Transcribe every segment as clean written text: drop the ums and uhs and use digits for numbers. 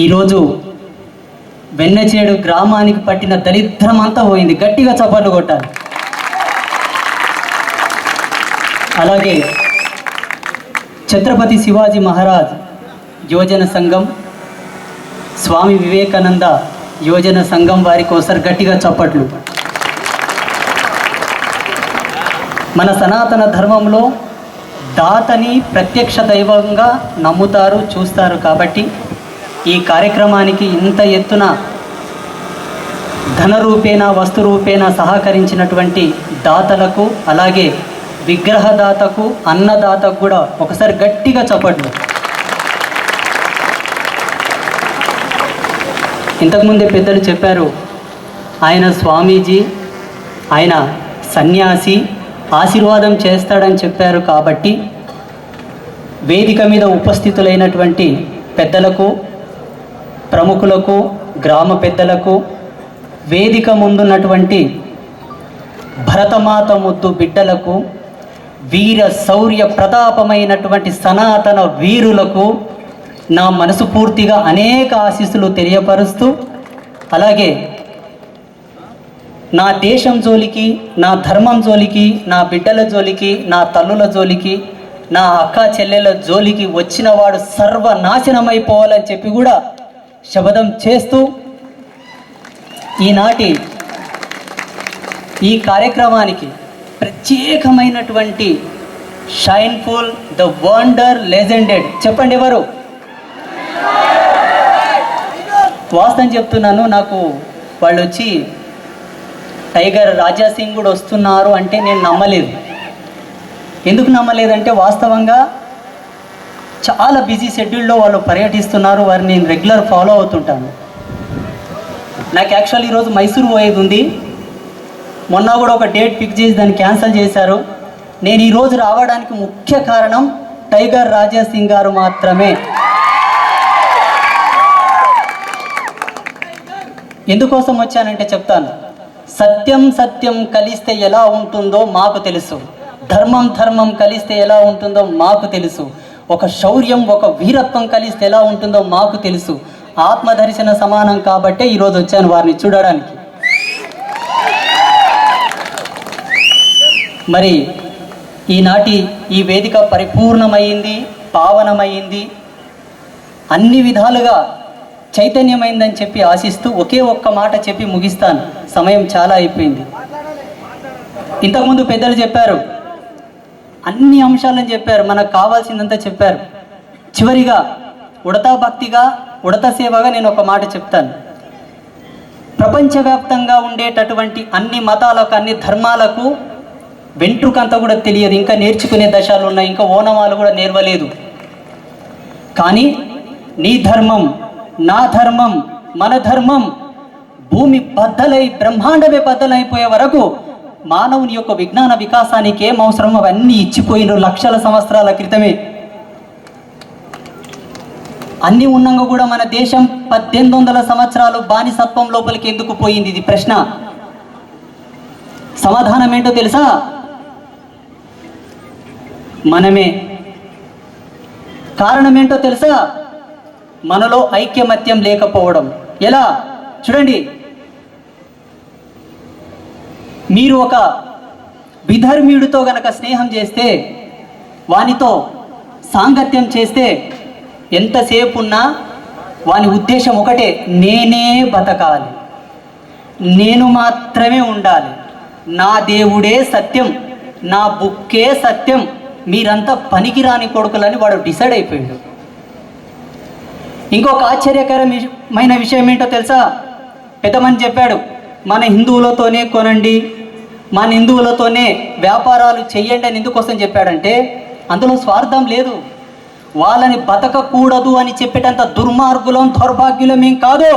ఈరోజు వెన్నచేడు గ్రామానికి పట్టిన దరిద్రం అంతా పోయింది. గట్టిగా చప్పట్లు కొట్టాలి. అలాగే ఛత్రపతి శివాజీ మహారాజ్ యువజన సంఘం, స్వామి వివేకానంద యువజన సంఘం వారి కోసం గట్టిగా చప్పట్లు. మన సనాతన ధర్మంలో దాతని ప్రత్యక్ష దైవంగా నమ్ముతారు, చూస్తారు. కాబట్టి ఈ కార్యక్రమానికి ఇంత ఎత్తున ధన రూపేణ వస్తు రూపేణ సహకరించినటువంటి దాతలకు, అలాగే విగ్రహదాతకు, అన్నదాతకు కూడా ఒకసారి గట్టిగా చప్పట్లు. ఇంతకుముందే పెద్దలు చెప్పారు, ఆయన స్వామీజీ, ఆయన సన్యాసి, ఆశీర్వాదం చేస్తాడని చెప్పారు. కాబట్టి వేదిక మీద ఉపస్థితులైనటువంటి పెద్దలకు, ప్రముఖులకు, గ్రామ పెద్దలకు, వేదిక ముందున్నటువంటి భరతమాత ముద్దు బిడ్డలకు, వీర శౌర్య ప్రతాపమైనటువంటి సనాతన వీరులకు నా మనసు పూర్తిగా అనేక ఆశీస్సులు తెలియపరుస్తూ, అలాగే నా దేశం జోలికి, నా ధర్మం జోలికి, నా బిడ్డల జోలికి, నా తల్లుల జోలికి, నా అక్క చెల్లెల జోలికి వచ్చిన వాడు సర్వనాశనమైపోవాలని చెప్పి కూడా శపథం చేస్తూ ఈనాటి ఈ కార్యక్రమానికి ప్రత్యేకమైనటువంటి షైన్ఫుల్, ద వండర్, లెజెండెడ్ చెప్పండి ఎవరు? వాస్తవం చెప్తున్నాను, నాకు వాళ్ళు వచ్చి టైగర్ రాజా సింగ్ కూడా వస్తున్నారు అంటే నేను నమ్మలేదు. ఎందుకు నమ్మలేదంటే వాస్తవంగా చాలా బిజీ షెడ్యూల్లో వాళ్ళు పర్యటిస్తున్నారు. వారిని నేను రెగ్యులర్ ఫాలో అవుతుంటాను. నాకు యాక్చువల్ ఈరోజు మైసూరు పోయేది ఉంది. మొన్న కూడా ఒక డేట్ ఫిక్స్ చేసి దాన్ని క్యాన్సిల్ చేశారు. నేను ఈరోజు రావడానికి ముఖ్య కారణం టైగర్ రాజా సింగ్ గారు మాత్రమే. ఎందుకోసం వచ్చానంటే చెప్తాను. సత్యం సత్యం కలిస్తే ఎలా ఉంటుందో మాకు తెలుసు, ధర్మం ధర్మం కలిస్తే ఎలా ఉంటుందో మాకు తెలుసు, ఒక శౌర్యం, ఒక వీరత్వం కలిస్తే ఎలా ఉంటుందో మాకు తెలుసు. ఆత్మదర్శన సమానం కాబట్టే ఈరోజు వచ్చాను వారిని చూడడానికి. మరి ఈనాటి ఈ వేదిక పరిపూర్ణమైంది, పావనమైంది, అన్ని విధాలుగా చైతన్యమైందని చెప్పి ఆశిస్తూ ఒకే ఒక్క మాట చెప్పి ముగిస్తాను. సమయం చాలా అయిపోయింది. ఇంతకుముందు పెద్దలు చెప్పారు, అన్ని అంశాలను చెప్పారు, మనకు కావాల్సిందంతా చెప్పారు. చివరిగా ఉడతా భక్తిగా, ఉడత సేవగా నేను ఒక మాట చెప్తాను. ప్రపంచవ్యాప్తంగా ఉండేటటువంటి అన్ని మతాలకు, అన్ని ధర్మాలకు వెంట్రుకంతా కూడా తెలియదు, ఇంకా నేర్చుకునే దశలు ఉన్నాయి, ఇంకా ఓనమాలు కూడా నేర్వలేదు. కానీ నీ ధర్మం, నా ధర్మం, మన ధర్మం భూమి బద్దలై బ్రహ్మాండమే బద్దలైపోయే వరకు మానవుని యొక్క విజ్ఞాన వికాసానికి ఏం అవసరమో అవన్నీ ఇచ్చిపోయిన లక్షల సంవత్సరాల క్రితమే. అన్నీ ఉన్నాక కూడా మన దేశం 1800 సంవత్సరాలు బానిసత్వం లోపలికి ఎందుకు పోయింది? ఇది ప్రశ్న. సమాధానం ఏంటో తెలుసా? మనమే. కారణం ఏంటో తెలుసా? మనలో ఐక్యమత్యం లేకపోవడం. ఎలా? చూడండి, మీరు ఒక విధర్మీయుడితో గనక స్నేహం చేస్తే, వానితో సాంగత్యం చేస్తే, ఎంతసేపు ఉన్నా వాని ఉద్దేశం ఒకటే, నేనే బతకాలి, నేను మాత్రమే ఉండాలి, నా దేవుడే సత్యం, నా బుక్కే సత్యం, మీరంతా పనికిరాని కొడుకులని వాడు డిసైడ్ అయిపోయాడు. ఇంకొక ఆశ్చర్యకరమైన విషయం ఏంటో తెలుసా? పెద్దమని చెప్పాడు, మన హిందువులతోనే కొనండి, మన హిందువులతోనే వ్యాపారాలు చెయ్యండి అని ఎందుకోసం చెప్పాడంటే అందులో స్వార్థం లేదు. వాళ్ళని బతకకూడదు అని చెప్పేటంత దుర్మార్గులం, దౌర్భాగ్యులం ఏం కాదు.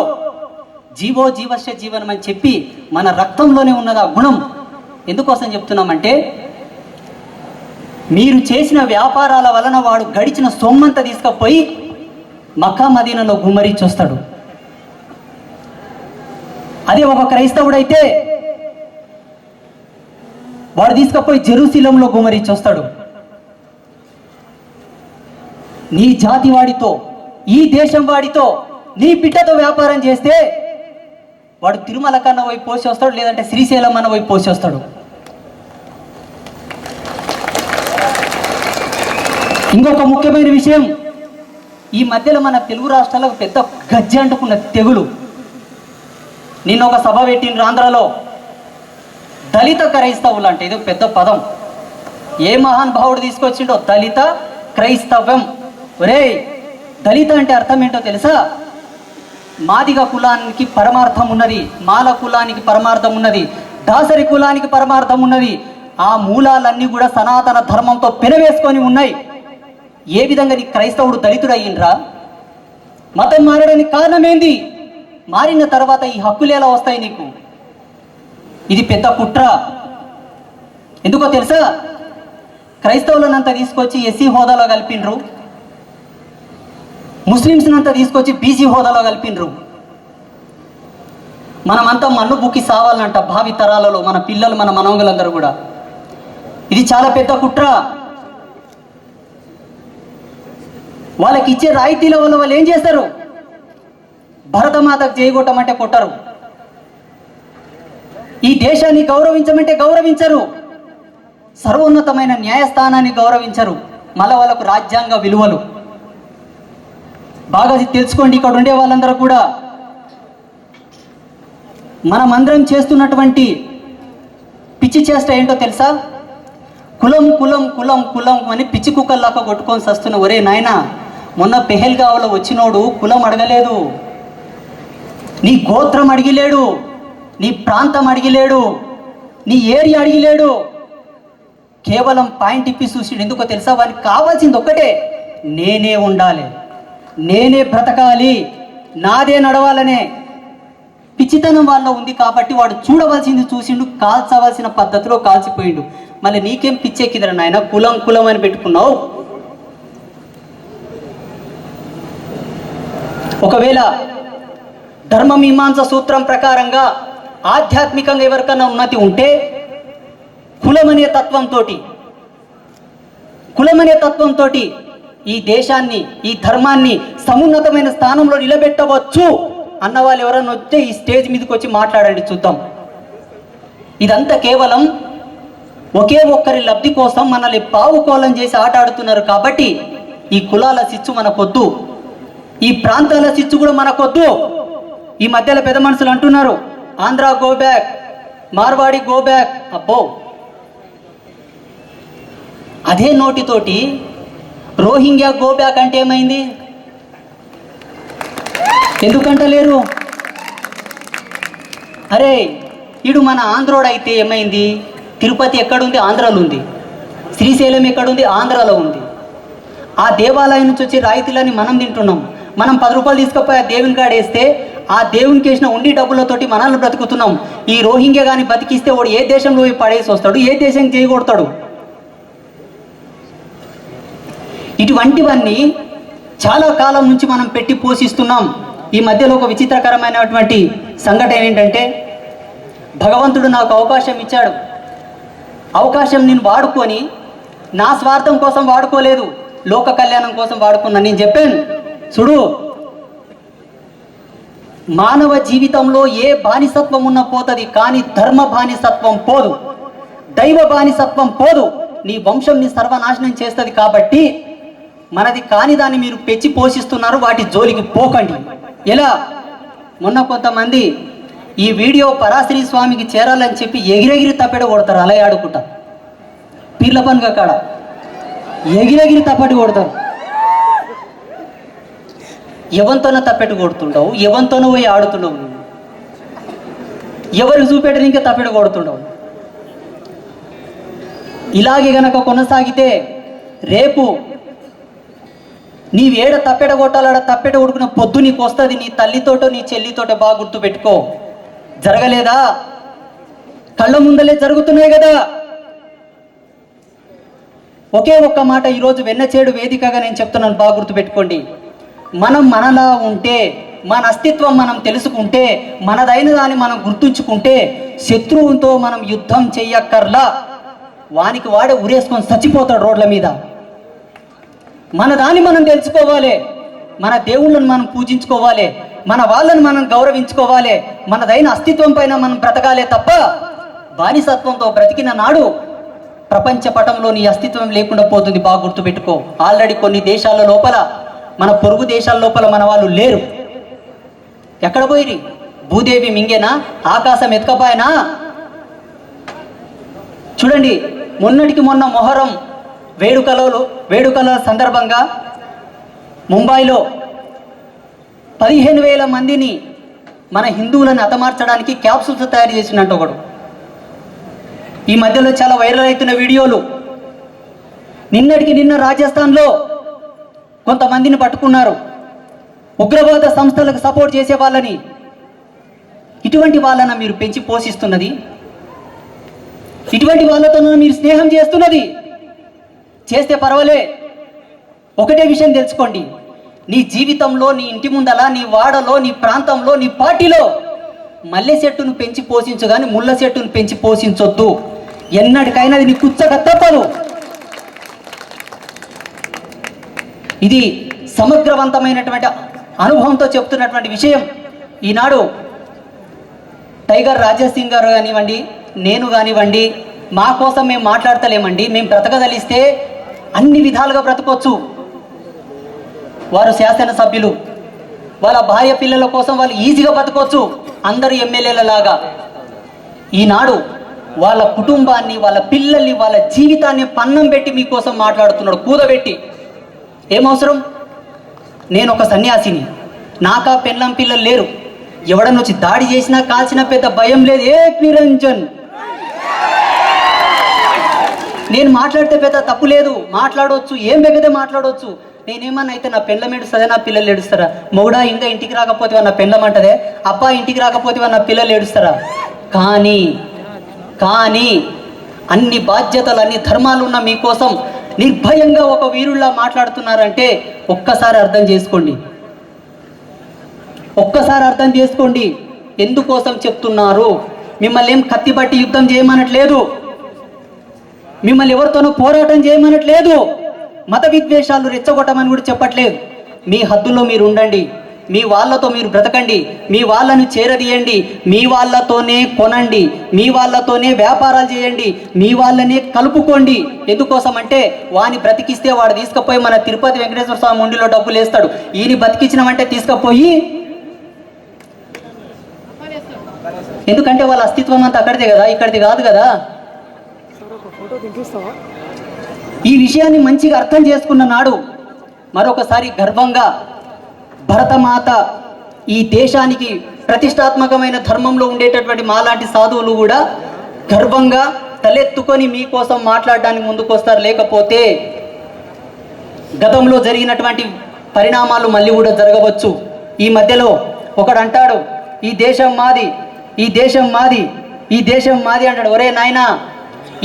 జీవో జీవస్య జీవనం అని చెప్పి మన రక్తంలోనే ఉన్నది ఆ గుణం. ఎందుకోసం చెప్తున్నామంటే, మీరు చేసిన వ్యాపారాల వలన వాడు గడిచిన సొమ్మంతా తీసుకుపోయి మక్కా మదీనాలో గుమ్మరించి వస్తాడు. అదే ఒక క్రైస్తవుడైతే వాడు తీసుకుపోయి జెరూసలేంలో గుమ్మరించి వస్తాడు. నీ జాతి వాడితో, ఈ దేశం వాడితో నీ బిడ్డతో వ్యాపారం చేస్తే వాడు తిరుమల కన్నా పోయి పోసి వస్తాడు, లేదంటే శ్రీశైలం అన్న పోయి పోసి వస్తాడు. ఇంకొక ముఖ్యమైన విషయం, ఈ మధ్యలో మన తెలుగు రాష్ట్రాలకు పెద్ద గజ్జి అంటుకున్న తెగులు. నిన్న ఒక సభ పెట్టిండ్రు ఆంధ్రాలో, దళిత క్రైస్తవులు అంటే ఇది పెద్ద పదం. ఏ మహానుభావుడు తీసుకొచ్చిండో దళిత క్రైస్తవం. ఒరే, దళిత అంటే అర్థం ఏంటో తెలుసా? మాదిగ కులానికి పరమార్థం ఉన్నది, మాల కులానికి పరమార్థం ఉన్నది, దాసరి కులానికి పరమార్థం ఉన్నది. ఆ మూలాలన్నీ కూడా సనాతన ధర్మంతో పెనవేసుకొని ఉన్నాయి. ఏ విధంగా నీ క్రైస్తవుడు దళితుడు అయ్యిండ్రా? మతం మారడానికి కారణం ఏంది? మారిన తర్వాత ఈ హక్కులు ఎలా వస్తాయి నీకు? ఇది పెద్ద కుట్ర. ఎందుకో తెలుసా? క్రైస్తవులనంతా తీసుకొచ్చి ఎస్సీ హోదాలో కలిపిండ్రు, ముస్లిమ్స్నంతా తీసుకొచ్చి బీసీ హోదాలో కలిపిండ్రు. మనమంతా మన్ను బుక్కి సావాలంట భావి తరాలలో, మన పిల్లలు, మన మనవగులందరూ కూడా. ఇది చాలా పెద్ద కుట్ర. వాళ్ళకి ఇచ్చే రాయితీల వల్ల వాళ్ళు ఏం చేస్తారు? భరతమాతకు చేయగొట్టమంటే కొట్టరు, ఈ దేశాన్ని గౌరవించమంటే గౌరవించరు, సర్వోన్నతమైన న్యాయస్థానాన్ని గౌరవించరు. మళ్ళీ వాళ్ళకు రాజ్యాంగ విలువలు బాగా తెలుసుకోండి. ఇక్కడ ఉండే వాళ్ళందరూ కూడా మనమందరం చేస్తున్నటువంటి పిచ్చి చేష్ట ఏంటో తెలుసా? కులం కులం కులం కులం అని పిచ్చి కుక్కల్లాగా కొట్టుకొని వస్తున్న. ఒరే నాయనా, మొన్న పెహల్గావ్లో వచ్చినోడు కులం అడగలేదు, నీ గోత్రం అడిగిలేడు, నీ ప్రాంతం అడిగిలేడు, నీ ఏరియా అడిగిలేడు. కేవలం పాయింట్ ఇప్పి చూసి. ఎందుకో తెలుసా? వారికి కావాల్సింది ఒక్కటే, నేనే ఉండాలి, నేనే బ్రతకాలి, నాదే నడవాలనే పిచ్చితనం వాళ్ళ ఉంది. కాబట్టి వాడు చూడవలసింది చూసిండు, కాల్చవలసిన పద్ధతిలో కాల్చిపోయిండు. మళ్ళీ నీకేం పిచ్చెక్కిదరా నాయన, కులం కులం అని పెట్టుకున్నావు? ఒకవేళ ధర్మమీమాంస సూత్రం ప్రకారంగా ఆధ్యాత్మికంగా ఎవరికైనా ఉన్నతి ఉంటే కులమనే తత్వంతో ఈ దేశాన్ని, ఈ ధర్మాన్ని సమున్నతమైన స్థానంలో నిలబెట్టవచ్చు అన్న వాళ్ళు ఎవరైనా వస్తే ఈ స్టేజ్ మీదకి వచ్చి మాట్లాడండి, చూద్దాం. ఇదంతా కేవలం ఒకే ఒక్కరి లబ్ధి కోసం మనల్ని పావుకోలం చేసి ఆట ఆడుతున్నారు. కాబట్టి ఈ కులాల చిచ్చు మనకొద్దు, ఈ ప్రాంతాల చిచ్చు కూడా మనకొద్దు. ఈ మధ్యలో పెద్ద మనుషులు అంటున్నారు, Andhra go back, Marwadi go back. అబ్బో, అదే నోటితోటి రోహింగ్యా గో బ్యాక్ అంటే ఏమైంది? ఎందుకంటలేరు? అరే, ఇడు మన ఆంధ్రోడు అయితే ఏమైంది? తిరుపతి ఎక్కడుంది? ఆంధ్రాలో ఉంది. శ్రీశైలం ఎక్కడుంది? ఆంధ్రాలో ఉంది. ఆ దేవాలయం నుంచి వచ్చే రాయితీలని మనం తింటున్నాం. మనం 10 రూపాయలు తీసుకుపోయి ఆ దేవుని కాడ వేస్తే ఆ దేవునికి వేసిన ఉండి డబ్బులతోటి మనల్ని బ్రతుకుతున్నాం. ఈ రోహింగ్యా కానీ బతికిస్తే వాడు ఏ దేశంలో పోయి పడేసి వస్తాడు? ఏ దేశం చేయగొడతాడు? ఇటువంటివన్నీ చాలా కాలం నుంచి మనం పెట్టి పోషిస్తున్నాం. ఈ మధ్యలో ఒక విచిత్రకరమైనటువంటి సంఘటన ఏంటంటే, భగవంతుడు నాకు అవకాశం ఇచ్చాడు. అవకాశం నేను వాడుకొని నా స్వార్థం కోసం వాడుకోలేదు, లోక కళ్యాణం కోసం వాడుకున్నా. నేను చెప్పాను, చూడు, మానవ జీవితంలో ఏ బానిసత్వం ఉన్న పోతుంది, కానీ ధర్మ బానిసత్వం పోదు, దైవ బానిసత్వం పోదు. నీ వంశం నీ సర్వనాశనం చేస్తుంది. కాబట్టి మనది కాని దాన్ని మీరు పెంచి పోషిస్తున్నారు, వాటి జోలికి పోకండి. ఎలా? మొన్న కొంతమంది ఈ వీడియో పరాశ్రీ స్వామికి చేరాలని చెప్పి ఎగిరెగిరి తప్పెడ కొడతారు, అలా ఆడుకుంటా పీర్ల పనుగా కాడ ఎగిరెగిరి తప్పటి కొడతారు. ఎవరితోనో తప్పెట్టు కొడుతుండవు, ఎవరితోనో పోయి ఆడుతుండవు, నువ్వు ఎవరికి చూపెట్టని ఇంకా తప్పెట్టు కొడుతుండవు. ఇలాగే గనక కొనసాగితే రేపు నీవేడ తప్పెట కొట్టాలాడ తప్పెట కొడుకున్న పొద్దు నీకు వస్తుంది. నీ తల్లితోటో నీ చెల్లితోటో బాగా గుర్తు పెట్టుకో. జరగలేదా? కళ్ళ ముందలే జరుగుతున్నాయి కదా. ఒకే ఒక్క మాట ఈరోజు వెన్నచేడు వేదికగా నేను చెప్తున్నాను, బాగా గుర్తుపెట్టుకోండి. మనం మనలా ఉంటే, మన అస్తిత్వం మనం తెలుసుకుంటే, మనదైన దాన్ని మనం గుర్తుంచుకుంటే, శత్రువుతో మనం యుద్ధం చెయ్యక్కర్లా. వానికి వాడే ఉరేసుకొని చచ్చిపోతాడు రోడ్ల మీద. మన దాన్ని మనం తెలుసుకోవాలి, మన దేవుళ్ళను మనం పూజించుకోవాలి. మన వాళ్ళని మనం గౌరవించుకోవాలి, మనదైన అస్తిత్వం పైన మనం బ్రతకాలే తప్ప బానిసత్వంతో బ్రతికిన నాడు ప్రపంచ పటంలో నీ అస్తిత్వం లేకుండా పోతుంది. బాగా గుర్తుపెట్టుకో. ఆల్రెడీ కొన్ని దేశాల లోపల, మన పొరుగు దేశాల లోపల మన వాళ్ళు లేరు. ఎక్కడ పోయిరి? భూదేవి మింగేనా? ఆకాశం ఎత్తుకపోయినా? చూడండి, మొన్నటికి మొన్న మొహరం వేడుకల సందర్భంగా ముంబైలో 15,000 మందిని మన హిందువులను హతమార్చడానికి క్యాప్సూల్స్ తయారు చేసినట్టు ఒకడు. ఈ మధ్యలో చాలా వైరల్ అవుతున్న వీడియోలు. నిన్నటికి నిన్న రాజస్థాన్లో కొంతమందిని పట్టుకున్నారు, ఉగ్రవాద సంస్థలకు సపోర్ట్ చేసే వాళ్ళని. ఇటువంటి వాళ్ళన మీరు పెంచి పోషిస్తున్నది? ఇటువంటి వాళ్ళతో మీరు స్నేహం చేస్తున్నది? చేస్తే పర్వాలే. ఒకటే విషయం తెలుసుకోండి, నీ జీవితంలో, నీ ఇంటి ముందల, నీ వాడలో, నీ ప్రాంతంలో, నీ పార్టీలో మల్లె చెట్టును పెంచి పోషించు కానీ ముళ్ళ చెట్టును పెంచి పోషించొద్దు. ఎన్నటికైనా అది నీ కుచ్చగా తప్పదు. ఇది సమగ్రవంతమైనటువంటి అనుభవంతో చెప్తున్నటువంటి విషయం. ఈనాడు టైగర్ రాజాసింగ్ గారు కానివ్వండి, నేను కానివ్వండి, మా కోసం మేము మాట్లాడతలేమండి. మేము బ్రతకదలిస్తే అన్ని విధాలుగా బ్రతకొచ్చు. వారు శాసనసభ్యులు, వాళ్ళ భార్య పిల్లల కోసం వాళ్ళు ఈజీగా బతకొచ్చు, అందరూ ఎమ్మెల్యేల లాగా. ఈనాడు వాళ్ళ కుటుంబాన్ని, వాళ్ళ పిల్లల్ని, వాళ్ళ జీవితాన్ని పన్నం పెట్టి మీకోసం మాట్లాడుతున్నాడు, కూదబెట్టి. ఏమవసరం? నేను ఒక సన్యాసిని, నాకా పెళ్ళం పిల్లలు లేరు. ఎవడన్నా వచ్చి దాడి చేసినా కాల్చిన పెద్ద భయం లేదు. ఏ నిరంజన్, నేను మాట్లాడితే పెద్ద తప్పు లేదు, మాట్లాడవచ్చు, ఏం బెగదే మాట్లాడవచ్చు. నేనేమన్నా అయితే నా పెళ్ళం ఏడుస్తుందే, నా పిల్లలు ఏడుస్తారా? మొగుడా ఇంకా ఇంటికి రాకపోతే నా పెళ్ళం అంటదే, అబ్బా ఇంటికి రాకపోతే నా పిల్లలు ఏడుస్తారా? కానీ అన్ని బాధ్యతలు, అన్ని ధర్మాలు ఉన్న మీకోసం నిర్భయంగా ఒక వీరుల్లా మాట్లాడుతున్నారంటే ఒక్కసారి అర్థం చేసుకోండి. ఒక్కసారి అర్థం చేసుకోండి ఎందుకోసం చెప్తున్నారు. మిమ్మల్ని ఏం కత్తిబట్టి యుద్ధం చేయమనట్లేదు, మిమ్మల్ని ఎవరితోనో పోరాటం చేయమనట్లేదు, మత విద్వేషాలు రెచ్చగొట్టమని కూడా చెప్పట్లేదు. మీ హద్దులో మీరు ఉండండి, మీ వాళ్ళతో మీరు బ్రతకండి, మీ వాళ్ళను చేరదీయండి, మీ వాళ్ళతోనే కొనండి, మీ వాళ్ళతోనే వ్యాపారాలు చేయండి, మీ వాళ్ళనే కలుపుకోండి. ఎందుకోసం అంటే వాని బ్రతికిస్తే వాడు తీసుకుపోయి మన తిరుపతి వెంకటేశ్వర స్వామి ఉండిలో డబ్బులు వేస్తాడు. ఈయన బతికించినామంటే తీసుకుపోయి, ఎందుకంటే వాళ్ళ అస్తిత్వం అంతా అక్కడిదే కదా, ఇక్కడిది కాదు కదా. ఈ విషయాన్ని మంచిగా అర్థం చేసుకున్న నాడు మరొకసారి గర్వంగా భరతమాత, ఈ దేశానికి ప్రతిష్టాత్మకమైన ధర్మంలో ఉండేటటువంటి మాలాంటి సాధువులు కూడా గర్వంగా తలెత్తుకొని మీకోసం మాట్లాడడానికి ముందుకు వస్తారు. లేకపోతే గతంలో జరిగినటువంటి పరిణామాలు మళ్ళీ కూడా జరగవచ్చు. ఈ మధ్యలో ఒకడు అంటాడు, ఈ దేశం మాది, ఈ దేశం మాది, ఈ దేశం మాది అంటాడు. ఒరే నాయనా,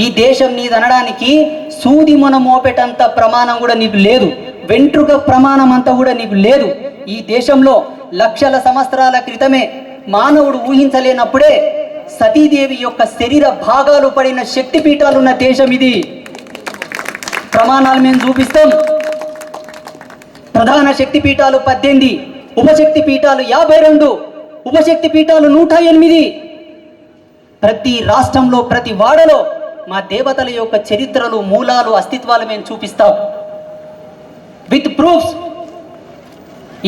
ఈ దేశం నీది అనడానికి సూది మన మోపెటంత ప్రమాణం కూడా నీకు లేదు, వెంట్రుక ప్రమాణం అంతా కూడా నీకు లేదు. ఈ దేశంలో లక్షల సంవత్సరాల క్రితమే మానవుడు ఊహించలేనప్పుడే సతీదేవి యొక్క శరీర భాగాలు పడిన శక్తి పీఠాలున్న దేశం ఇది. ప్రమాణాలు మేము చూపిస్తాం. ప్రధాన శక్తి పీఠాలు 18, ఉపశక్తి పీఠాలు 52, ఉపశక్తి పీఠాలు 108. ప్రతి రాష్ట్రంలో, ప్రతి వాడలో మా దేవతల యొక్క చరిత్రలు, మూలాలు, అస్తిత్వాలు మేము చూపిస్తాం విత్ ప్రూఫ్స్.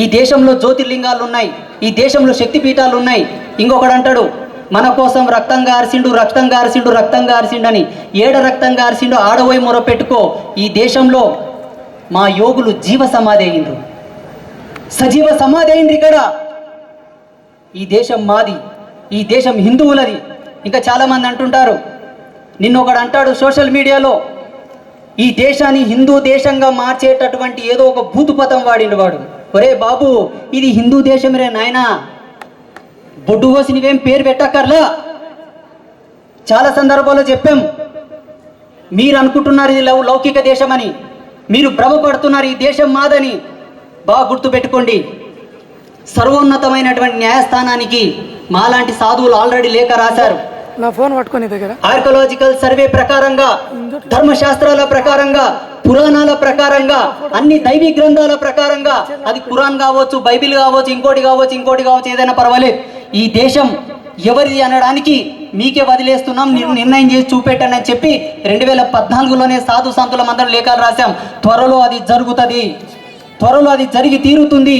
ఈ దేశంలో జ్యోతిర్లింగాలు ఉన్నాయి, ఈ దేశంలో శక్తిపీఠాలు ఉన్నాయి. ఇంకొకడు అంటాడు, మన కోసం రక్తం గార్సిండు, రక్తం గార్సిండు, రక్తం గార్సిండు అని. ఏడ రక్తం గార్సిండు ఆడబోయి మొర పెట్టుకో. ఈ దేశంలో మా యోగులు జీవ సమాధి అయిండ్రు, సజీవ సమాధి అయింది ఇక్కడ. ఈ దేశం మాది, ఈ దేశం హిందువులది. ఇంకా చాలామంది అంటుంటారు, నిన్నొకడు అంటాడు సోషల్ మీడియాలో, ఈ దేశాన్ని హిందూ దేశంగా మార్చేటటువంటి ఏదో ఒక భూతుపథం వాడిండు వాడు. ఒరే బాబు, ఇది హిందూ దేశమరే నాయనా, బొడ్డు కోసి నువ్వేం పేరు పెట్టక్కర్లా. చాలా సందర్భాల్లో చెప్పాం, మీరు అనుకుంటున్నారు ఇది లౌకిక దేశమని, మీరు భ్రమపడుతున్నారు ఈ దేశం మాదని. బాగా గుర్తుపెట్టుకోండి, సర్వోన్నతమైనటువంటి న్యాయస్థానానికి మాలాంటి సాధువులు ఆల్రెడీ లేఖ రాశారు. నా ఫోన్ పట్టుకొని దగ్గర ఆర్కియాలజికల్ సర్వే ప్రకారంగా, ధర్మశాస్త్రాల ప్రకారంగా పురాణాల ప్రకారంగా, అన్ని దైవీ గ్రంథాల ప్రకారంగా, అది ఖురాన్ కావచ్చు, బైబిల్ కావచ్చు, ఇంకోటి కావచ్చు, ఏదైనా పర్వాలేదు, ఈ దేశం ఎవరిది అనడానికి మీకే వదిలేస్తున్నాం, నిర్ణయం చేసి చూపెట్టండి అని చెప్పి 2014లోనే సాధు సంతుల మందరం లేఖలు రాశాం. త్వరలో అది జరుగుతుంది, త్వరలో అది జరిగి తీరుతుంది.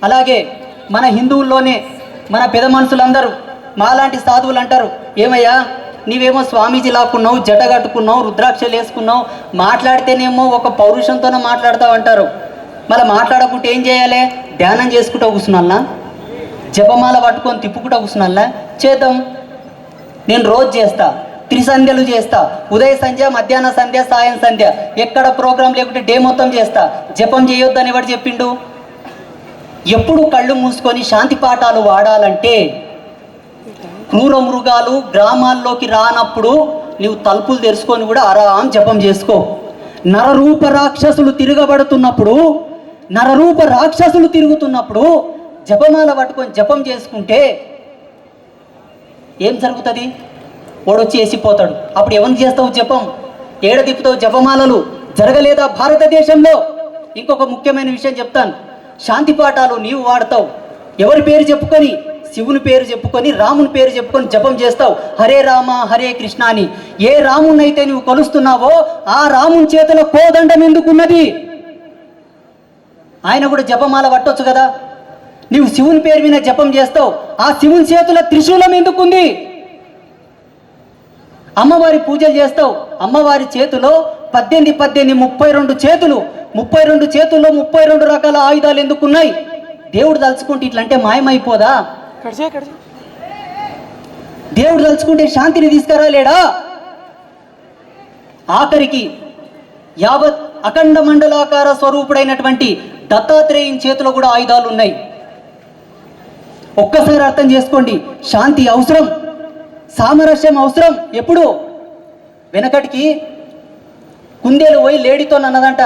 అలాగే మన హిందువుల్లోనే మన పెద్ద మనుషులందరూ మాలాంటి సాధువులు అంటారు, ఏమయ్యా నీవేమో స్వామీజీ లాక్కున్నావు, జట కట్టుకున్నావు, రుద్రాక్షలు వేసుకున్నావు, మాట్లాడితేనేమో ఒక పౌరుషంతోనే మాట్లాడతావు అంటారు. మళ్ళీ మాట్లాడకుంటే ఏం చేయాలి? ధ్యానం చేసుకుంటూ కూర్చున్నాళ్ళ, జపమాల పట్టుకొని తిప్పుకుంటూ కూర్చున్నాళ్ళ. చేద్దాం, నేను రోజు చేస్తా, త్రిసంధ్యలు చేస్తా, ఉదయ సంధ్య, మధ్యాహ్న సంధ్య, సాయం సంధ్య, ఎక్కడ ప్రోగ్రాం లేకుంటే డే మొత్తం చేస్తా. జపం చేయొద్దని ఎవరు చెప్పిండు? ఎప్పుడు కళ్ళు మూసుకొని శాంతి పాఠాలు వాడాలంటే క్రూర మృగాలు గ్రామాల్లోకి రానప్పుడు నీవు తలుపులు తెరుచుకొని కూడా ఆరాం జపం చేసుకో. నరరూప రాక్షసులు తిరుగుతున్నప్పుడు జపమాల పట్టుకొని జపం చేసుకుంటే ఏం జరుగుతుంది? వాడొచ్చి వేసిపోతాడు. అప్పుడు ఎవరిని చేస్తావు జపం? ఏడ తిప్పుతావు జపమాలలు? జరగలేదా భారతదేశంలో? ఇంకొక ముఖ్యమైన విషయం చెప్తాను. శాంతి పాఠాలు నీవు వాడతావు, ఎవరి పేరు చెప్పుకొని? శివుని పేరు చెప్పుకొని, రాముని పేరు చెప్పుకొని జపం చేస్తావు, హరే రామ హరే కృష్ణ అని. ఏ రామునైతే నువ్వు కొలుస్తున్నావో ఆ రాముని చేతిలో కోదండం ఎందుకున్నది? ఆయన కూడా జపమాల పట్టొచ్చు కదా. నీవు శివుని పేరు మీద జపం చేస్తావు, ఆ శివుని చేతిలో త్రిశూలం ఎందుకుంది? అమ్మవారి పూజలు చేస్తావు, అమ్మవారి చేతిలో 32 చేతులు, 32 చేతుల్లో 32 రకాల ఆయుధాలు ఎందుకున్నాయి? దేవుడు తలుచుకుంటే ఇట్లంటే మాయమైపోదా? దేవుడు తలుచుకుంటే శాంతిని తీసుకురాలేడా? ఆఖరికి యావత్ అఖండ మండలాకార స్వరూపుడైనటువంటి దత్తాత్రేయుని చేతిలో కూడా ఆయుధాలు ఉన్నాయి. ఒక్కసారి అర్థం చేసుకోండి, శాంతి అవసరం, సామరస్యం అవసరం. ఎప్పుడు? వెనకటికి కుందేలు పోయి లేడీతో అన్నదంట,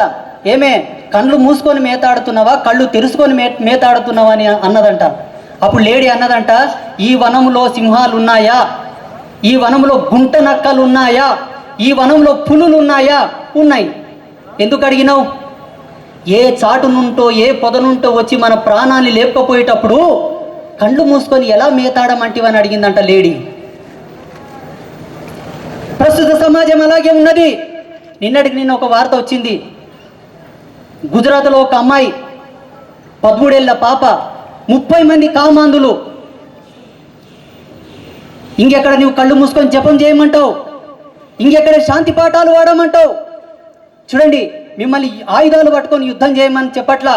ఏమే కళ్ళు మూసుకొని మేతాడుతున్నావా, కళ్ళు తెరుచుకొని మేతాడుతున్నావా అని అన్నదంట. అప్పుడు లేడీ అన్నదంట, ఈ వనంలో సింహాలు ఉన్నాయా, ఈ వనంలో గుంట నక్కలు ఉన్నాయా, ఈ వనంలో పులులు ఉన్నాయా? ఉన్నాయి. ఎందుకు అడిగినావు? ఏ చాటు నుంటో ఏ పొదనుంటో వచ్చి మన ప్రాణాన్ని లేపకపోయేటప్పుడు కళ్ళు మూసుకొని ఎలా మేతాడమంటివని అడిగిందంట లేడీ. ప్రస్తుత సమాజం అలాగే ఉన్నది. నిన్న ఒక వార్త వచ్చింది. గుజరాత్లో ఒక అమ్మాయి, 13 ఏళ్ల పాప, 30 మంది కామాంధులు. ఇంకెక్కడ నువ్వు కళ్ళు మూసుకొని జపం చేయమంటావు? ఇంకెక్కడ శాంతి పాఠాలు వాడమంటావు? చూడండి, మిమ్మల్ని ఆయుధాలు పట్టుకొని యుద్ధం చేయమని చెప్పట్లా,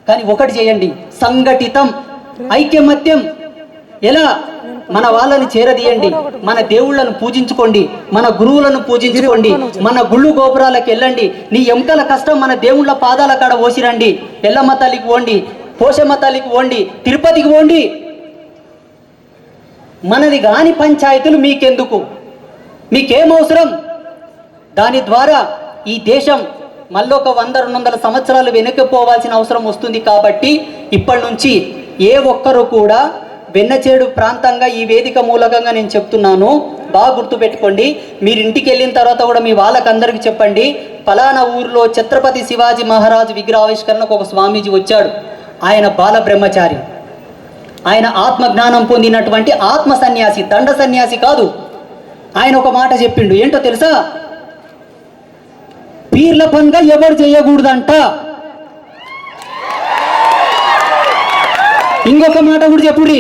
కానీ ఒకటి చేయండి, సంఘటితం, ఐక్యమత్యం. ఎలా? మన వాళ్ళని చేరదీయండి, మన దేవుళ్ళను పూజించుకోండి, మన గురువులను పూజించుకోండి, మన గుళ్ళు గోపురాలకు వెళ్ళండి, నీ ఎముకల కష్టం మన దేవుళ్ళ పాదాల కాడ పోసిరండి. ఎల్లమ్మ తల్లికి పోండి, పోషమ్మ తల్లికి పోండి, తిరుపతికి పోండి. మనది కాని పంచాయతీలు మీకెందుకు? మీకేం అవసరం? దాని ద్వారా ఈ దేశం మళ్ళొక 100-200 సంవత్సరాలు వెనక్కిపోవాల్సిన అవసరం వస్తుంది. కాబట్టి ఇప్పటి నుంచి ఏ ఒక్కరు కూడా వెన్నచేడు ప్రాంతంగా ఈ వేదిక మూలకంగా నేను చెప్తున్నాను, బాగా గుర్తుపెట్టుకోండి. మీరు ఇంటికి వెళ్ళిన తర్వాత కూడా మీ వాళ్ళకందరికీ చెప్పండి, ఫలానా ఊరిలో ఛత్రపతి శివాజీ మహారాజు విగ్రహావిష్కరణకు ఒక స్వామీజీ వచ్చాడు. ఆయన బాల బ్రహ్మచారి, ఆయన ఆత్మజ్ఞానం పొందినటువంటి ఆత్మ సన్యాసి, దండ సన్యాసి కాదు. ఆయన ఒక మాట చెప్పిండు, ఏంటో తెలుసా? పీర్ల పండుగ ఎవరు చేయకూడదంట. ఇంకొక మాట కూడా చెప్పుడి,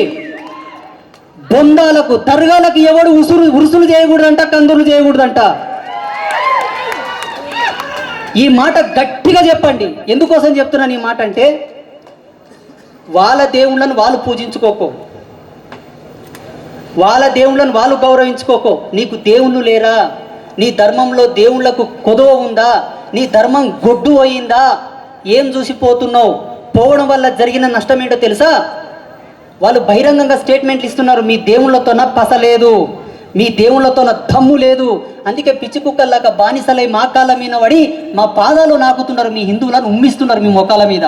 బొందాలకు దర్గాలకు ఎవడు ఉరుసులు చేయకూడదంట, కందులు చేయకూడదంట. ఈ మాట గట్టిగా చెప్పండి. ఎందుకోసం చెప్తున్నాను ఈ మాట అంటే, వాళ్ళ దేవుళ్ళను వాళ్ళు పూజించుకోకో, వాళ్ళ దేవుళ్ళను వాళ్ళు గౌరవించుకోకో. నీకు దేవుళ్ళు లేరా? నీ ధర్మంలో దేవుళ్లకు కొదవ ఉందా? నీ ధర్మం గొడ్డు అయిందా? ఏం చూసిపోతున్నావు? పోవడం వల్ల జరిగిన నష్టం ఏంటో తెలుసా? వాళ్ళు బహిరంగంగా స్టేట్మెంట్లు ఇస్తున్నారు, మీ దేవుళ్ళతోన పస లేదు, మీ దేవుళ్ళతోన దమ్ము లేదు, అందుకే పిచ్చి కుక్కల్లాగా బానిసలై మా కాళ్ళ మీద పడి మా పాదాలు నాకుతున్నారు, మీ హిందువులను ఉమ్మిస్తున్నారు మీ మొక్కల మీద.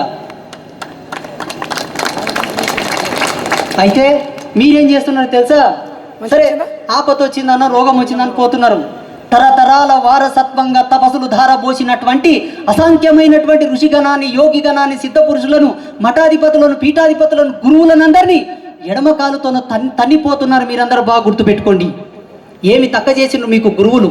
అయితే మీరేం చేస్తున్నారు తెలుసా? సరే, ఆపత వచ్చిందనో రోగం వచ్చిందని పోతున్నారు. తరతరాల వారసత్వంగా తపస్సులు ధారబోసినటువంటి అసంఖ్యమైనటువంటి ఋషిగణాన్ని, యోగిగణాన్ని, సిద్ధపురుషులను, మఠాధిపతులను, పీఠాధిపతులను, గురువులనందరినీ ఎడమకాలుతో తన్నిపోతున్నారు. మీరందరూ బాగా గుర్తుపెట్టుకోండి. ఏమి తక్క చేసిండ్రు మీకు గురువులు?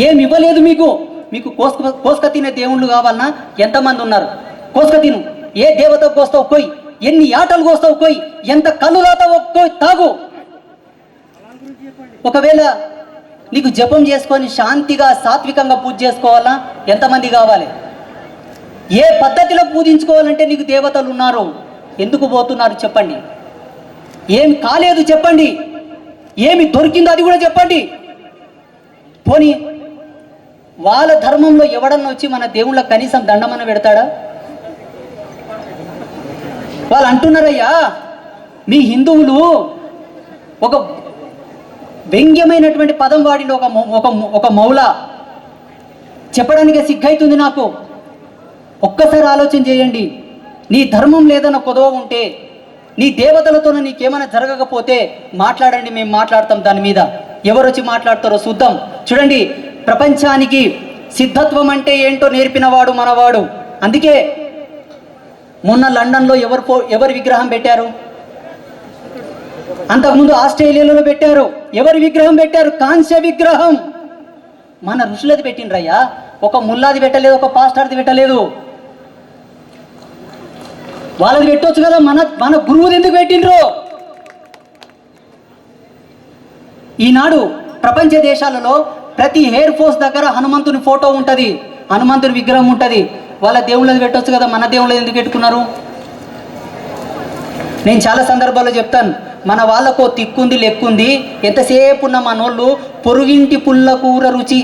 ఏమి ఇవ్వలేదు మీకు. మీకు కోసుక తినే దేవుళ్ళు కావాలన్నా ఎంతమంది ఉన్నారు? కోసుక తిను. ఏ దేవతకు కోస్తావు కొయ్, ఎన్ని ఆటలు కోస్తావు కొయ్, ఎంత కళ్ళు తాతావు కొయ్, తాగు. ఒకవేళ నీకు జపం చేసుకొని శాంతిగా సాత్వికంగా పూజ చేసుకోవాలా ఎంతమంది కావాలి? ఏ పద్ధతిలో పూజించుకోవాలంటే నీకు దేవతలు ఉన్నారు. ఎందుకు పోతున్నారు చెప్పండి? ఏమి కాలేదు చెప్పండి, ఏమి దొరికిందో అది కూడా చెప్పండి. పోనీ వాళ్ళ ధర్మంలో ఎవడన్నా వచ్చి మన దేవుళ్ళ కనీసం దండమన్న పెడతాడా? వాళ్ళు అంటున్నారయ్యా, మీ హిందువులు ఒక వ్యంగ్యమైనటువంటి పదం వాడిన ఒక మౌల చెప్పడానికి సిగ్గైతుంది నాకు. ఒక్కసారి ఆలోచన చేయండి. నీ ధర్మం లేదన్న కొదవ ఉంటే, నీ దేవతలతో నీకేమైనా జరగకపోతే మాట్లాడండి, మేము మాట్లాడతాం దాని మీద. ఎవరు వచ్చి మాట్లాడతారో చూద్దాం. చూడండి, ప్రపంచానికి సిద్ధత్వం అంటే ఏంటో నేర్పినవాడు మనవాడు. అందుకే మొన్న లండన్లో ఎవరి విగ్రహం పెట్టారు? అంతకుముందు ఆస్ట్రేలియాలో పెట్టారు. ఎవరి విగ్రహం పెట్టారు? కాంస్య విగ్రహం. మన ఋషులది పెట్టిండ్రయ్యా. ఒక ముల్లాది పెట్టలేదు, ఒక పాస్టర్ది పెట్టలేదు. వాళ్ళది పెట్టవచ్చు కదా, మన గురువుది ఎందుకు పెట్టిండ్రు? ఈనాడు ప్రపంచ దేశాలలో ప్రతి ఎయిర్ ఫోర్స్ దగ్గర హనుమంతుని ఫోటో ఉంటుంది, హనుమంతుని విగ్రహం ఉంటుంది. వాళ్ళ దేవుళ్ళది పెట్టవచ్చు కదా, మన దేవుళ్ళది ఎందుకు పెట్టుకున్నారు? నేను చాలా సందర్భాల్లో చెప్తాను, మన వాళ్ళకు తిక్కుంది లెక్కుంది. ఎంతసేపు ఉన్న మనోళ్ళు పొరుగింటి పుల్ల కూర రుచి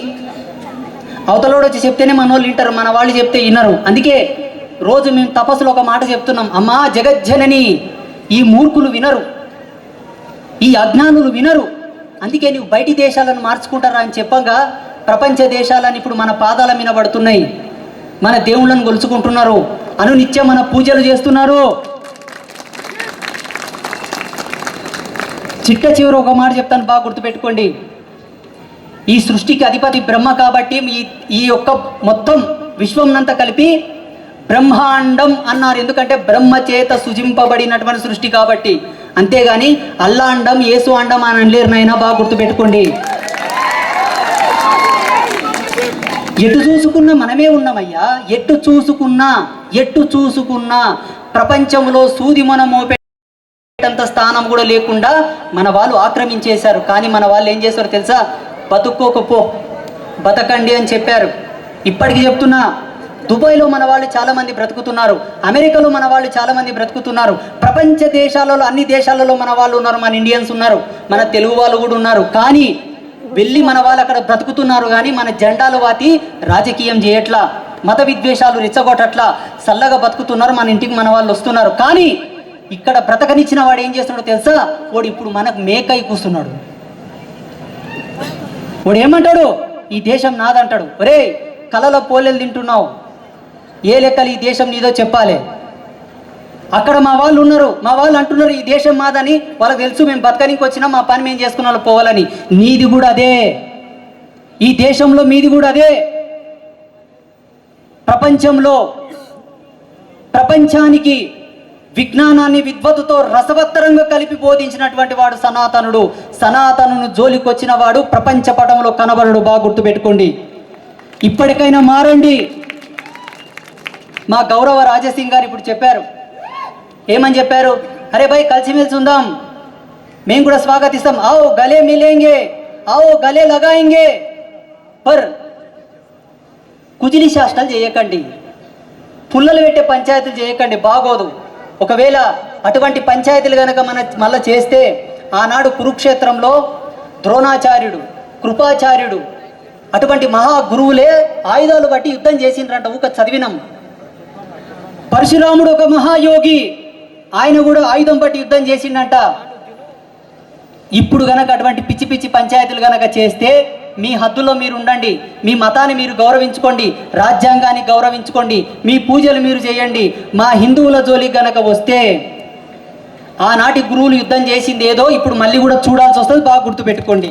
అవతలోడు వచ్చి చెప్తేనే మనోళ్ళు వింటారు, మన వాళ్ళు చెప్తే వినరు. అందుకే రోజు మేము తపస్సులో ఒక మాట చెప్తున్నాం, అమ్మా జగజ్జనని, ఈ మూర్ఖులు వినరు, ఈ అజ్ఞానులు వినరు. అందుకే నువ్వు బయటి దేశాలను మార్చుకుంటారా అని చెప్పగా ప్రపంచ దేశాలను ఇప్పుడు మన పాదాల మీద పడుతున్నాయి. మన దేవుళ్ళను గొలుచుకుంటున్నారు, అనునిత్యం మన పూజలు చేస్తున్నారు. చిట్ట చివరి ఒక మాట చెప్తాను, బాగా గుర్తుపెట్టుకోండి. ఈ సృష్టికి అధిపతి బ్రహ్మ కాబట్టి ఈ యొక్క మొత్తం విశ్వంనంతా కలిపి బ్రహ్మాండం అన్నారు. ఎందుకంటే బ్రహ్మ చేత సృజింపబడినటువంటి సృష్టి కాబట్టి. అంతేగాని అల్లా అండం, యేసు అండం అని అనలేరు నాయనా, బాగా గుర్తుపెట్టుకోండి. ఎటు చూసుకున్నా మనమే ఉన్నామయ్యా. ఎటు చూసుకున్నా ప్రపంచంలో సూది మనం మోపేటంత స్థానం కూడా లేకుండా మన వాళ్ళు ఆక్రమించేశారు. కానీ మన వాళ్ళు ఏం చేశారో తెలుసా? బతుక్కోకపో, బతకండి అని చెప్పారు. ఇప్పటికీ చెప్తున్నా, దుబాయ్లో మన వాళ్ళు చాలామంది బ్రతుకుతున్నారు, అమెరికాలో మన వాళ్ళు చాలామంది బ్రతుకుతున్నారు, ప్రపంచ దేశాలలో అన్ని దేశాలలో మన వాళ్ళు ఉన్నారు, మన ఇండియన్స్ ఉన్నారు, మన తెలుగు వాళ్ళు కూడా ఉన్నారు. కానీ వెళ్ళి మన వాళ్ళు అక్కడ బ్రతుకుతున్నారు. కానీ మన జెండాలు వాతి రాజకీయం చేయట్లా, మత విద్వేషాలు రెచ్చగొట్టట్లా, చల్లగా బతుకుతున్నారు. మన ఇంటికి మన వాళ్ళు వస్తున్నారు. కానీ ఇక్కడ బ్రతకనిచ్చిన వాడు ఏం చేస్తున్నాడో తెలుసా? వాడు ఇప్పుడు మనకు మేకై కూస్తున్నాడు. వాడు ఏమంటాడు? ఈ దేశం నాదంటాడు. ఒరే, కలలో పోలేలు తింటున్నావు, ఏ లెక్కలు ఈ దేశం నీదో చెప్పాలి. అక్కడ మా వాళ్ళు ఉన్నారు, మా వాళ్ళు అంటున్నారు ఈ దేశం మాదని. వాళ్ళకి తెలుసు మేము బతకనికి వచ్చినా మా పని మేము చేసుకున్న వాళ్ళు పోవాలని. నీది కూడా అదే, ఈ దేశంలో మీది కూడా అదే. ప్రపంచానికి విజ్ఞానాన్ని విద్వత్తుతో రసవత్తరంగా కలిపి బోధించినటువంటి వాడు సనాతనుడు. సనాతనును జోలికొచ్చిన వాడు ప్రపంచ పటంలో కనబడడు. బాగా గుర్తుపెట్టుకోండి. ఇప్పటికైనా మారండి. మా గౌరవ రాజసింగ్ గారు ఇప్పుడు చెప్పారు. ఏమని చెప్పారు? అరే భాయ్, కలిసిమెలిసి ఉందాం, మేము కూడా స్వాగతిస్తాం. आओ गले मिलेंगे, आओ गले लगाएंगे. पर కుజిలి శాస్త్రాలు చేయకండి, పుల్లలు పెట్టే పంచాయతీలు చేయకండి, బాగోదు. ఒకవేళ అటువంటి పంచాయతీలు కనుక మళ్ళీ చేస్తే, ఆనాడు కురుక్షేత్రంలో ద్రోణాచార్యుడు, కృపాచార్యుడు అటువంటి మహా గురువులే ఆయుధాలు బట్టి యుద్ధం చేసిండ్రంట. ఊక చదివినాం. పరశురాముడు ఒక మహాయోగి, ఆయన కూడా ఆయుధం బట్టి యుద్ధం చేసిండంట. ఇప్పుడు గనక అటువంటి పిచ్చి పిచ్చి పంచాయతీలు గనక చేస్తే, మీ హద్దులో మీరు ఉండండి, మీ మతాన్ని మీరు గౌరవించుకోండి, రాజ్యాంగాన్ని గౌరవించుకోండి, మీ పూజలు మీరు చేయండి. మా హిందువుల జోలికి గనక వస్తే, ఆనాటి గురువులు యుద్ధం చేసింది ఏదో ఇప్పుడు మళ్ళీ కూడా చూడాల్సి వస్తుంది. బాగా గుర్తుపెట్టుకోండి.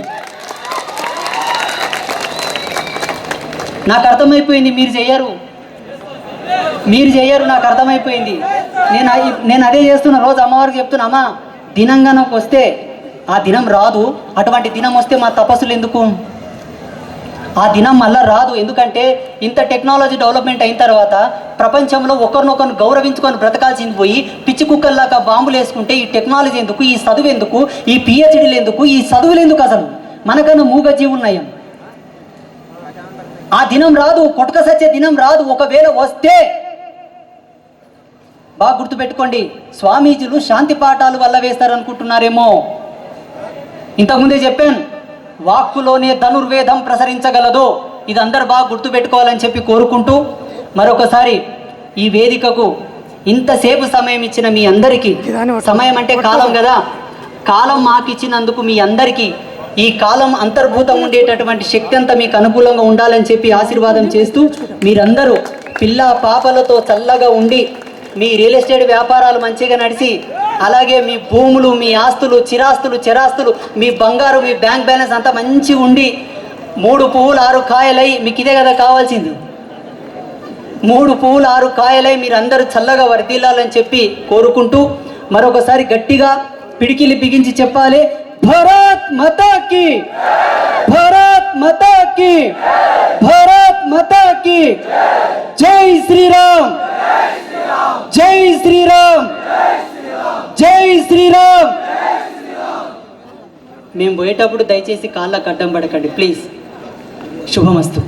నాకు అర్థమైపోయింది, మీరు చెయ్యరు నాకు అర్థమైపోయింది. నేను అదే చేస్తున్నా. రోజు అమ్మవారికి చెప్తున్నా, అమ్మ దినంగా నాకు వస్తే ఆ దినం రాదు, అటువంటి దినం వస్తే మా తపస్సులు ఎందుకు, ఆ దినం మళ్ళా రాదు. ఎందుకంటే ఇంత టెక్నాలజీ డెవలప్మెంట్ అయిన తర్వాత ప్రపంచంలో ఒకరినొకరిని గౌరవించుకొని బ్రతకాల్సింది పోయి పిచ్చి కుక్కల్లాగా బాంబులు వేసుకుంటే ఈ టెక్నాలజీ ఎందుకు, ఈ చదువు ఎందుకు, ఈ పిహెచ్డీలు ఎందుకు, ఈ చదువులు ఎందుకు? అసలు మనకన్నా మూగజీవి ఉన్నాయం. ఆ దినం రాదు, కొట్టుక సచ్చే దినం రాదు. ఒకవేళ వస్తే బాగా గుర్తుపెట్టుకోండి, స్వామీజీలు శాంతి పాఠాలు వల్ల వేస్తారనుకుంటున్నారేమో. ఇంతకుముందే చెప్పాను, వాక్కులోనే ధనుర్వేదం ప్రసరించగలదు. ఇది అందరు బాగా గుర్తుపెట్టుకోవాలని చెప్పి కోరుకుంటూ మరొకసారి ఈ వేదికకు ఇంతసేపు సమయం ఇచ్చిన మీ అందరికీ, సమయం అంటే కాలం కదా, కాలం మాకు ఇచ్చినందుకు మీ అందరికీ ఈ కాలం అంతర్భూతం ఉండేటటువంటి శక్తి అంతా మీకు అనుకూలంగా ఉండాలని చెప్పి ఆశీర్వాదం చేస్తూ, మీరందరూ పిల్ల పాపలతో చల్లగా ఉండి మీ రియల్ ఎస్టేట్ వ్యాపారాలు మంచిగా నడిచి, అలాగే మీ భూములు, మీ ఆస్తులు, చిరాస్తులు, చెరాస్తులు, మీ బంగారు, మీ బ్యాంక్ బ్యాలెన్స్ అంతా మంచిగా ఉండి 3 పువ్వులు 6 కాయలై, మీకు ఇదే కదా కావాల్సింది, 3 పువ్వులు 6 కాయలై మీరందరూ చల్లగా వర్ధిల్లాలని చెప్పి కోరుకుంటూ మరొకసారి గట్టిగా పిడికిలి బిగించి చెప్పాలి, భారత్ మాతా కీ, భారత్ మాతా కీ, భారత్ మాతా కీ, జై శ్రీరామ్, జై శ్రీరామ్, జై శ్రీరామ్. మేము పోయేటప్పుడు దయచేసి కాళ్ళకు అడ్డం పడకండి ప్లీజ్. శుభమస్తు.